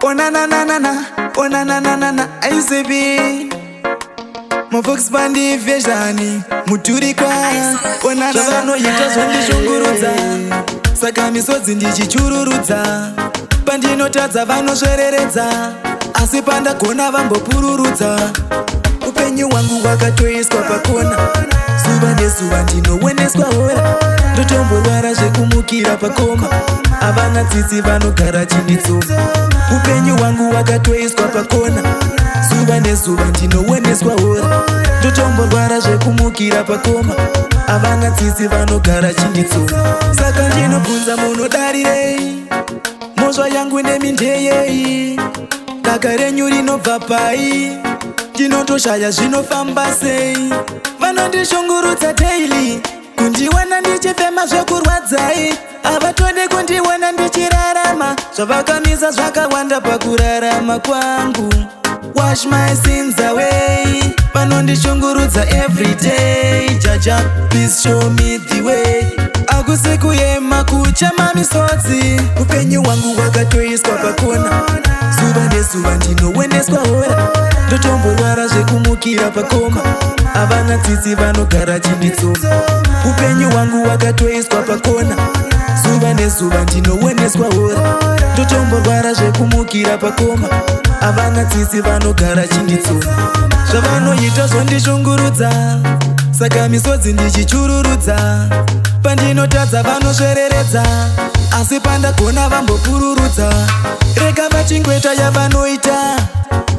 Oh na na na na na, oh na na na na na, aisebi Mafox bandi vejani, muturikwa Oh na na na, noyita zvondishungurudza Saka misodzi ndichichururudza Pandinotadza vanosvereredza Asi pandagona vambopururudza Upenyu wangu wakatoiswa pakona Zuva nezuva ndinoweneswa hora Ndotomborwara zvekumukira pakoma Havana tsitsi vanogara chinditsoma Upenyu wangu wakatoiswa pakona Zuva nezuva ndinoweneswa hora Ndotomborwara zvekumukira pakoma Havana tsitsi vanogara chinditsoma Saka ndinobvunza munodarirei Mhosva yangu nemindeyei Daka renyu rinobva pai Ndinotoshaya zvinofamba sei Vanondishungurudza daily Kundiwana ndichifema zvekurwadzai Havatode kundiwana ndichirarama Zvavakamisa zvakawanda pakurarama kwangu Wash my sins away Vanondishungurudza everyday Jaja, please show me the way Akusi kuyema kuchema misodzi Upenyu wangu wakatoiswa pakona Zuva nezuva ndinoweneswa hora Ndotomborwara zvekumukira pakoma Havana tsitsi vanogara chinditsoma Upenyu wangu wakatoiswa pakona Zuva nezuva ndinoweneswa hora Ndotomborwara zvekumukira pakoma Havana tsitsi vanogara chinditsoma Zvavanoita zvondishungurudza Saka misodzi ndichichururudza Pandinotadza vanosvereredza Asi pandagona vambopururudza Rega vachingweta yavanoita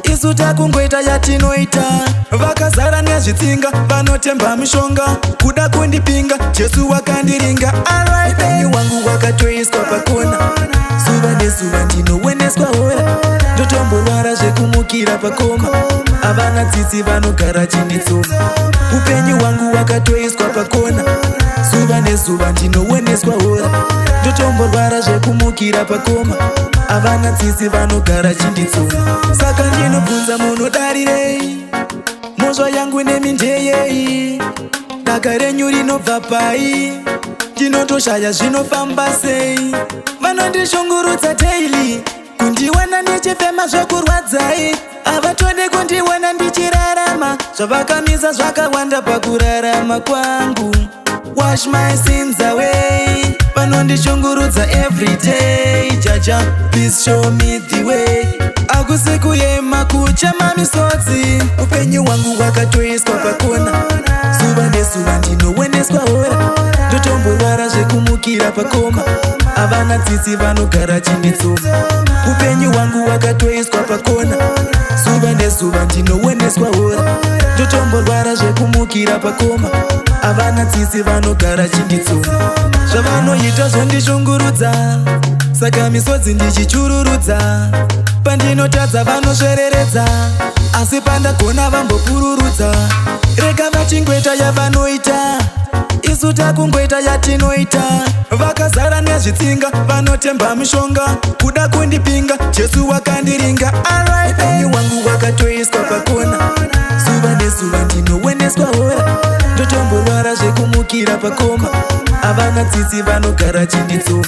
Isu takungweta yatinoita Vakazara nezvitsinga Vanotemba mishonga Kuda kundipinga Jesu wakandiringa Upenyu wangu wakatoiswa pakona Zuva nezuva ndinoweneswa hora Ndotomborwara zvekumukira pakoma Havana tsitsi vanogara chinditsoma Upenyu wangu wakatoiswa pakona Zuva nezuva ndinoweneswa hora Ndotomborwara zvekumukira pakoma Havana tsitsi vanogara chinditsoma Saka ndinobvunza munodarirei Mhosva yangu nemindeyei Daka renyu rinobva pai Ndinotoshaya zvinofamba sei Vanondishungurudza daily Kundiwana ndichifema zvekurwadzai Havatode kundiwana ndichirarama Zvavakamisa zvakawanda pakurarama kwangu Wash my sins away Vanondishungurudza everyday Jaja, please show me the way Akusi kuyema kuchema misodzi Upenyu wangu wakatoiswa pakona Zuva nezuva ndinoweneswa hora Ndotomborwara zvekumukira pakoma Havana tsitsi vanogara chinditsoma Upenyu wangu wakatoiswa pakona Zuva nezuva ndinoweneswa hora Ndotomborwara zvekumukira pakoma Havana tsitsi vanogara chinditsoma Zvavanoita zvondishungurudza Saka misodzi ndichichururudza Pandinotadza vanosvereredza Asi pandagona vambopururudza Rega vachingweta yavanoita Isu takungweta yatinoita Vakazara nezvitsinga Vanotemba mishonga Kuda kundipinga Jesu wakandiringa Upenyu wangu wakatoiswa pakona Zuva nezuva ndinoweneswa hora Ndotomborwara zvekumukira pakoma Havana tsitsi vanogara chinditsoma